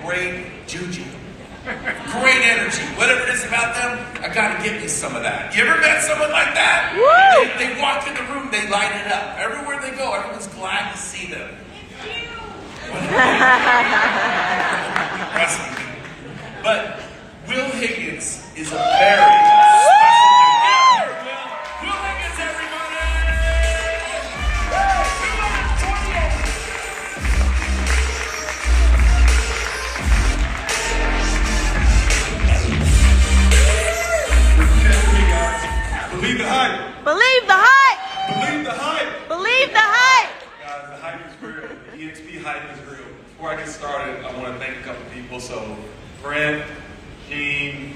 great juju, great energy. Whatever it is about them, I gotta get me some of that. You ever met someone like that? They walk in the room, they light it up. Everywhere they go, everyone's glad to see them. But Will Higgins is a very special dude. Will Higgins, everybody! Believe the hype. Believe the hype. Believe the hype. Believe the hype. Guys, the hype is real. The EXP hype is real. Before I get started, I want to thank a couple people. So, Brent, Gene,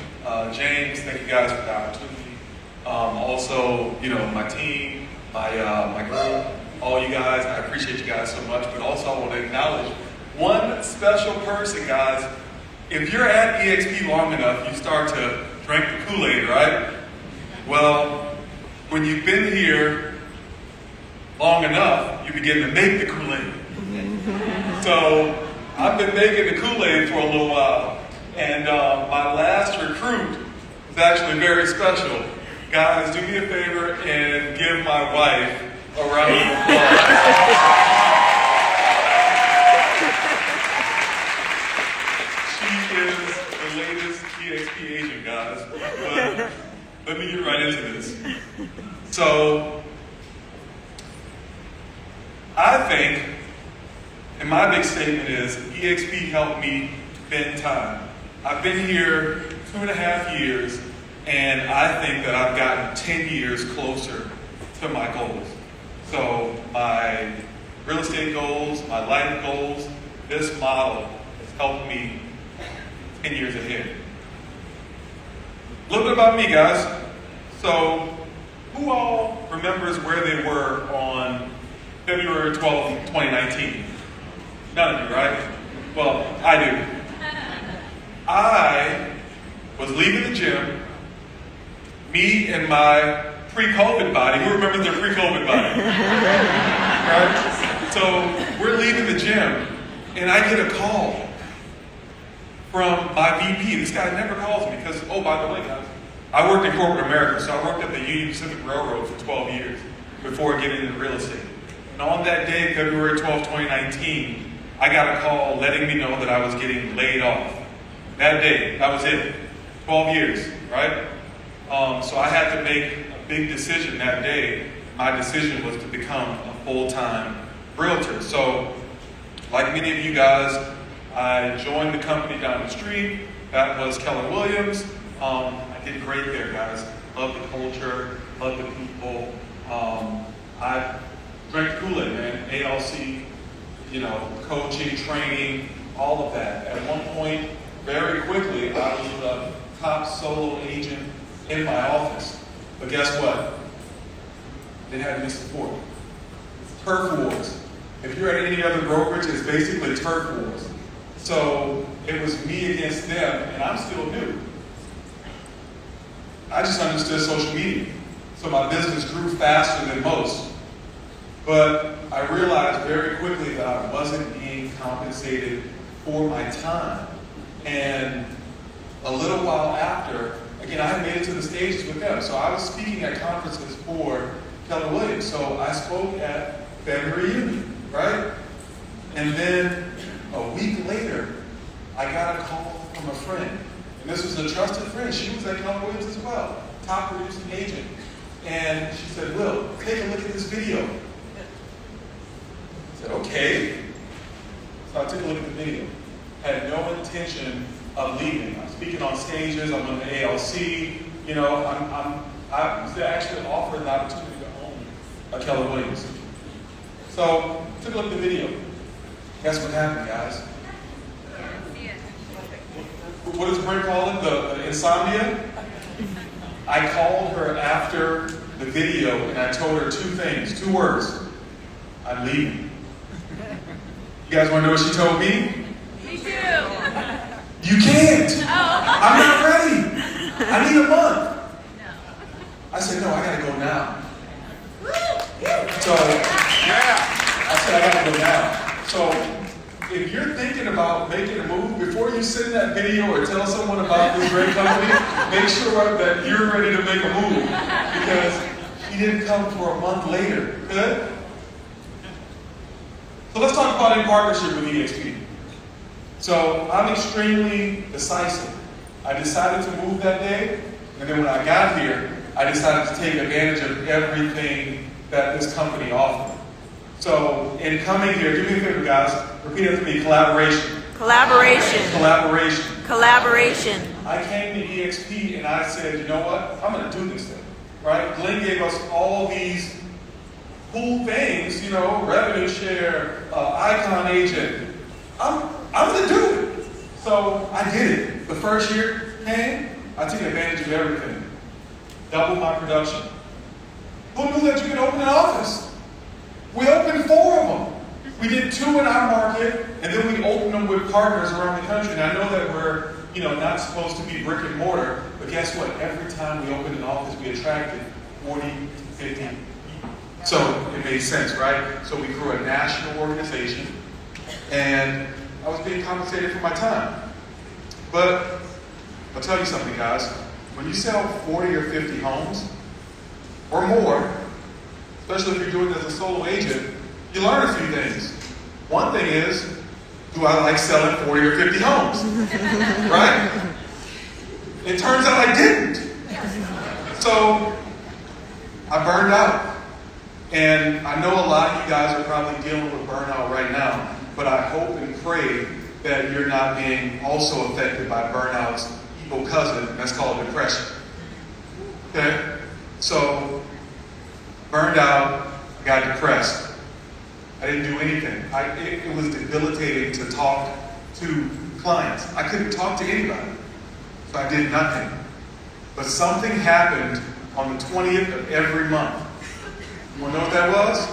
James, thank you guys for the opportunity. Also, my team, my group, all you guys, I appreciate you guys so much. But also, I want to acknowledge one special person, guys. If you're at EXP long enough, you start to drink the Kool-Aid, right? Well, when you've been here long enough, you begin to make the Kool-Aid. So I've been making the Kool-Aid for a little while, and my last recruit is actually very special. Guys, do me a favor and give my wife a round of applause. She is the latest EXP agent, guys. But let me get right into this. So, I think, and my big statement is, EXP helped me bend time. I've been here 2.5 years, and I think that I've gotten 10 years closer to my goals. So, my real estate goals, my life goals, this model has helped me 10 years ahead. A little bit about me, guys. So, who all remembers where they were on February 12th, 2019? None of you, right? Well, I do. I was leaving the gym, me and my pre-COVID body. Who remembers their pre-COVID body? Right? So, we're leaving the gym, and I get a call from my VP. This guy never calls me because, oh, by the way, guys, I worked in corporate America, so I worked at the Union Pacific Railroad for 12 years before getting into real estate. And on that day, February 12, 2019, I got a call letting me know that I was getting laid off. That day, that was it. 12 years, right? So I had to make a big decision that day. My decision was to become a full-time realtor. So, like many of you guys, I joined the company down the street. That was Keller Williams. I did great there, guys. Love the culture, love the people. I drank Kool-Aid, man. ALC, coaching, training, all of that. At one point, very quickly, I was the top solo agent in my office. But guess what? They had me support. Turf wars. If you're at any other brokerage, it's basically turf wars. So it was me against them, and I'm still new. I just understood social media. So my business grew faster than most. But I realized very quickly that I wasn't being compensated for my time. And a little while after, again, I had made it to the stages with them. So I was speaking at conferences for Keller Williams. So I spoke at family reunion, right? And then a week later, I got a call from a friend. And this was a trusted friend. She was at Keller Williams as well, top producing agent. And she said, Will, take a look at this video. I said, okay. So I took a look at the video. Had no intention of leaving. I'm speaking on stages, I'm on the ALC, I was actually offered an opportunity to own a Keller Williams. So, took a look at the video. Guess what happened, guys? What does Brent call it? The insomnia? I called her after the video and I told her two words. I'm leaving. You guys want to know what she told me? Me too. You can't. I'm not ready. I need a month. I said, no, I gotta go now. So, I said, I gotta go now. So, if you're thinking about making a move before you send that video or tell someone about this great company, make sure that you're ready to make a move because he didn't come for a month later. Good? So let's talk about in partnership with EXP. So I'm extremely decisive. I decided to move that day, and then when I got here, I decided to take advantage of everything that this company offered. So in coming here, do me a favor, guys. Repeat after me: collaboration. Collaboration. Collaboration. Collaboration. I came to EXP and I said, you know what? I'm going to do this thing, right? Glenn gave us all these cool things, you know, revenue share, icon agent. I'm going to do it. So I did it. The first year came, I took advantage of everything. Doubled my production. Who knew that you could open an office? We opened 4 of them. We did 2 in our market, and then we opened them with partners around the country. And I know that we're, not supposed to be brick and mortar, but guess what? Every time we opened an office, we attracted 40 to 50 people. So it made sense, right? So we grew a national organization, and I was being compensated for my time. But I'll tell you something, guys. When you sell 40 or 50 homes or more, especially if you're doing it as a solo agent, you learn a few things. One thing is, do I like selling 40 or 50 homes? Right? It turns out I didn't. So I burned out. And I know a lot of you guys are probably dealing with burnout right now, but I hope and pray that you're not being also affected by burnout's evil cousin, and that's called depression. Okay? So, burned out, I got depressed. I didn't do anything. It was debilitating to talk to clients. I couldn't talk to anybody. So I did nothing. But something happened on the 20th of every month. You want to know what that was?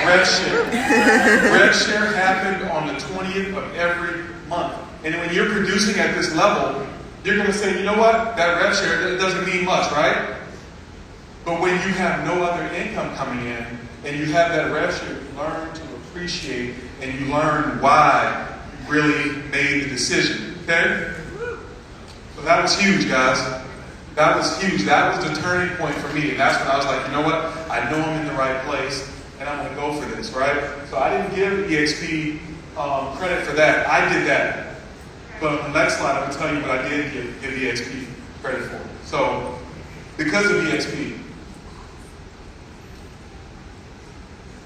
Rev share. Rev share happened on the 20th of every month. And when you're producing at this level, you're going to say, you know what? That rev share, it doesn't mean much, right? But when you have no other income coming in, and you have that rev share, you learn to appreciate, and you learn why you really made the decision, okay? So that was huge, guys. That was huge. That was the turning point for me. And that's when I was like, you know what? I know I'm in the right place, and I'm going to go for this, right? So I didn't give EXP credit for that. I did that. But on the next slide, I'm going to tell you what I did give EXP credit for. So, because of EXP,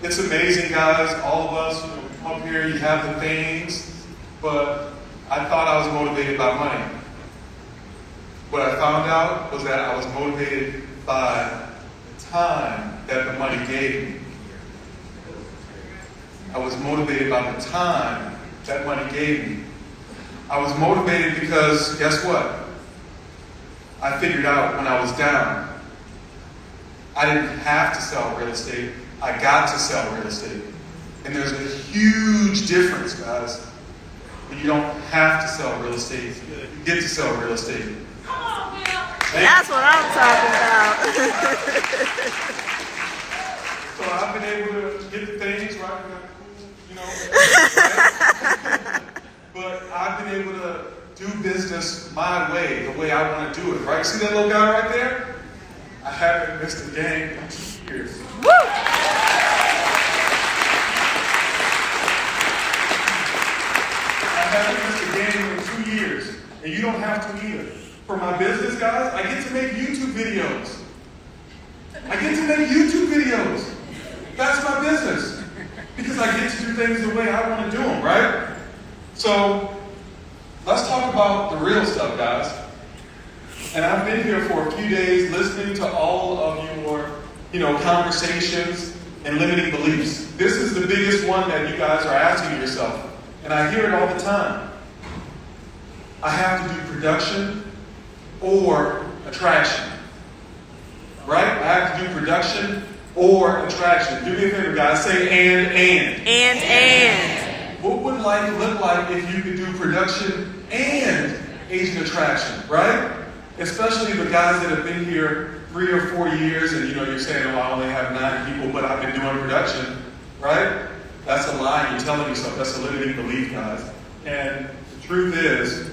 it's amazing, guys. All of us, we come up here, you have the things, but I thought I was motivated by money. What I found out was that I was motivated by the time that the money gave me. I was motivated by the time that money gave me. I was motivated because, guess what? I figured out when I was down, I didn't have to sell real estate. I got to sell real estate. And there's a huge difference, guys. When you don't have to sell real estate, you get to sell real estate. That's what I'm talking about. So I've been able to get the things right, right? But I've been able to do business my way, the way I want to do it, right? See that little guy right there? I haven't missed a game in 2 years. Woo! I haven't missed a game in 2 years, and you don't have to either. For my business, guys, I get to make YouTube videos. That's my business. Because I get to do things the way I want to do them, right? So, let's talk about the real stuff, guys. And I've been here for a few days listening to all of your, conversations and limiting beliefs. This is the biggest one that you guys are asking yourself. And I hear it all the time. I have to do production or attraction. Right? I have to do production or attraction. Do me a favor, guys. Say and. And. What would life look like if you could do production and agent attraction, right? Especially the guys that have been here 3 or 4 years and you're saying, oh, I only have 9 people, but I've been doing production, right? That's a lie. You're telling yourself. That's a limiting belief, guys. And the truth is,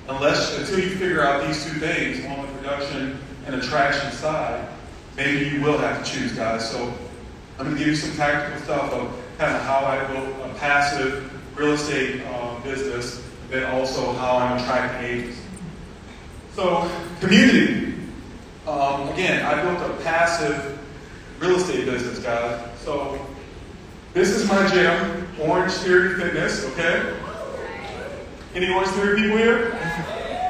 until you figure out these two things, on the production and attraction side, maybe you will have to choose, guys. So I'm going to give you some tactical stuff of kind of how I built a passive real estate business, and then also how I'm attracting agents. So community. Again, I built a passive real estate business, guys. So this is my gym, Orange Theory Fitness, okay? Any Orange Theory people here?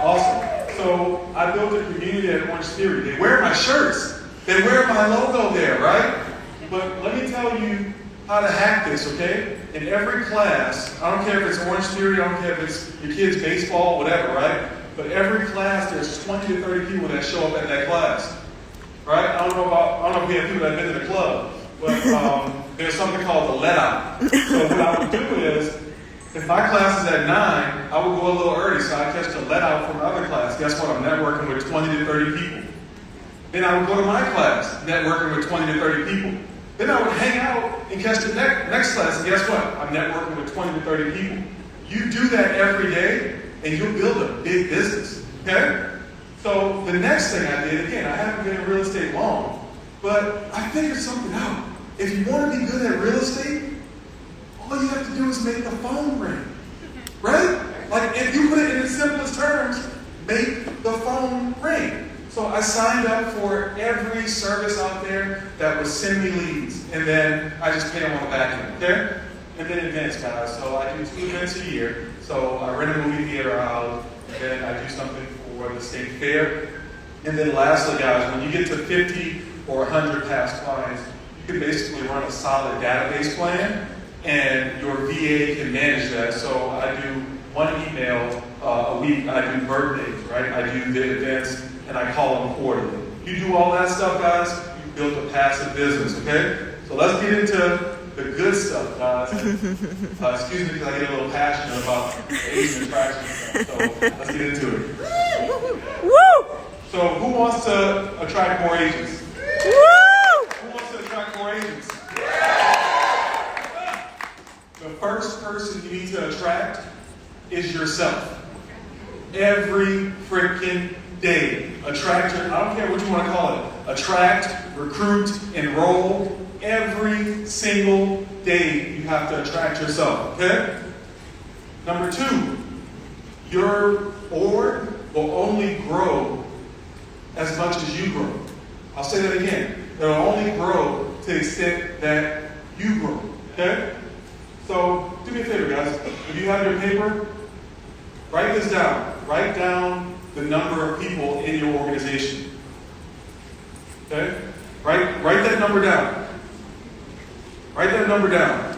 Awesome. So I built a community at Orange Theory. They wear my shirts. They wear my logo there, right? But let me tell you how to hack this, okay? In every class, I don't care if it's Orange Theory, I don't care if it's your kids' baseball, whatever, right? But every class, there's 20 to 30 people that show up at that class, right? I don't know if we have people that have been to the club, but there's something called the let out. So what I would do is, if my class is at 9, I would go a little early so I catch the let out from the other class. Guess what? I'm networking with 20 to 30 people. Then I would go to my class, networking with 20 to 30 people. Then I would hang out and catch the next class, and guess what? I'm networking with 20 to 30 people. You do that every day, and you'll build a big business, okay? So the next thing I did, again, I haven't been in real estate long, but I figured something out. If you want to be good at real estate, all you have to do is make the phone ring, right? Like, if you put it in the simplest terms, make the phone ring. So I signed up for every service out there that would send me leads, and then I just pay them on the back end, okay? And then events, guys. So I do 2 events a year. So I rent a movie theater out, and then I do something for the state fair. And then lastly, guys, when you get to 50 or 100 past clients, you can basically run a solid database plan, and your VA can manage that. So I do 1 email a week. I do birthdays, right? I do the events, and I call them quarterly. You do all that stuff, guys, you built a passive business, okay? So let's get into the good stuff, guys. Excuse me because I get a little passionate about Asian attraction stuff. So let's get into it. Woo! So who wants to attract more agents? Woo! Who wants to attract more agents? The first person you need to attract is yourself. Every freaking day. Attract, I don't care what you want to call it. Attract, recruit, enroll. Every single day you have to attract yourself, okay? Number 2, your board will only grow as much as you grow. I'll say that again. It'll only grow to the extent that you grow, okay? So do me a favor, guys. If you have your paper, write this down. Write down the number of people in your organization, okay? Write that number down. Write that number down.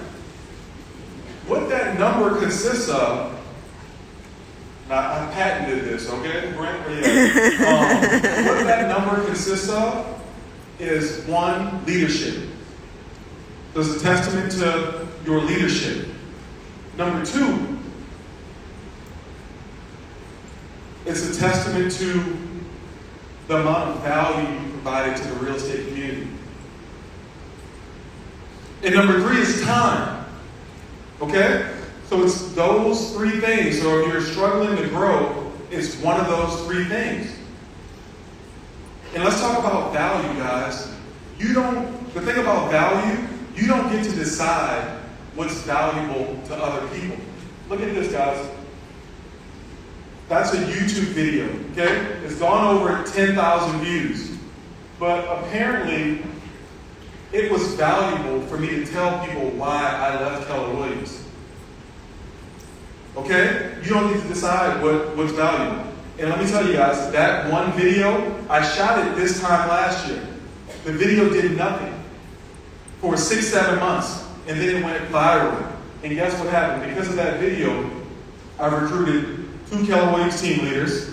What that number consists of, now I patented this, okay? Brent, where you at? What that number consists of is 1, leadership. So it's a testament to your leadership. Number 2, it's a testament to the amount of value you provided to the real estate community. And number 3 is time. Okay? So it's those 3 things. So if you're struggling to grow, it's one of those 3 things. And let's talk about value, guys. The thing about value, you don't get to decide what's valuable to other people. Look at this, guys. That's a YouTube video, okay? It's gone over 10,000 views. But apparently, it was valuable for me to tell people why I left Keller Williams. Okay? You don't need to decide what's valuable. And let me tell you guys, that one video, I shot it this time last year. The video did nothing for 6-7 months, and then it went viral. And guess what happened? Because of that video, I recruited 2 Keller Williams team leaders.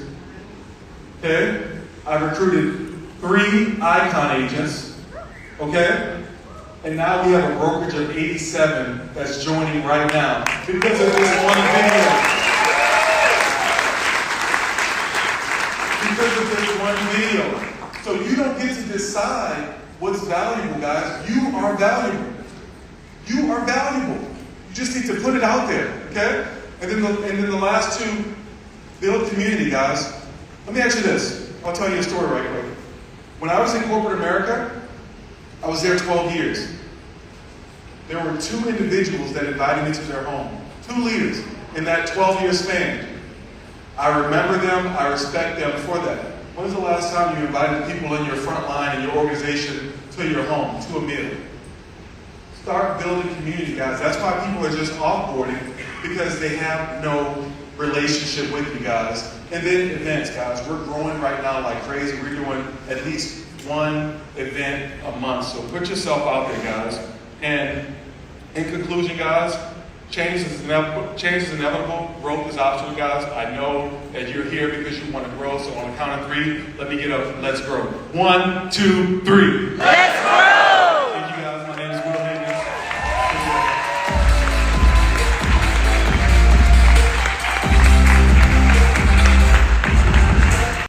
Okay? I recruited 3 Icon agents. Okay? And now we have a brokerage of 87 that's joining right now because of this one video. Because of this one video. So you don't get to decide what's valuable, guys. You are valuable. You are valuable. You just need to put it out there, okay? And then the last two, build community, guys. Let me ask you this. I'll tell you a story right quick. When I was in corporate America, I was there 12 years. There were 2 individuals that invited me to their home. 2 leaders in that 12-year span. I remember them. I respect them for that. When was the last time you invited people in your front line in your organization to your home, to a meal? Start building community, guys. That's why people are just offboarding, because they have no relationship with you guys. And then events, guys. We're growing right now like crazy. We're doing at least 1 event a month. So put yourself out there, guys. And in conclusion, guys, change is inevitable. Growth is optional, guys. I know that you're here because you want to grow. So on the count of 3, let me get up. Let's grow. 1, 2, 3.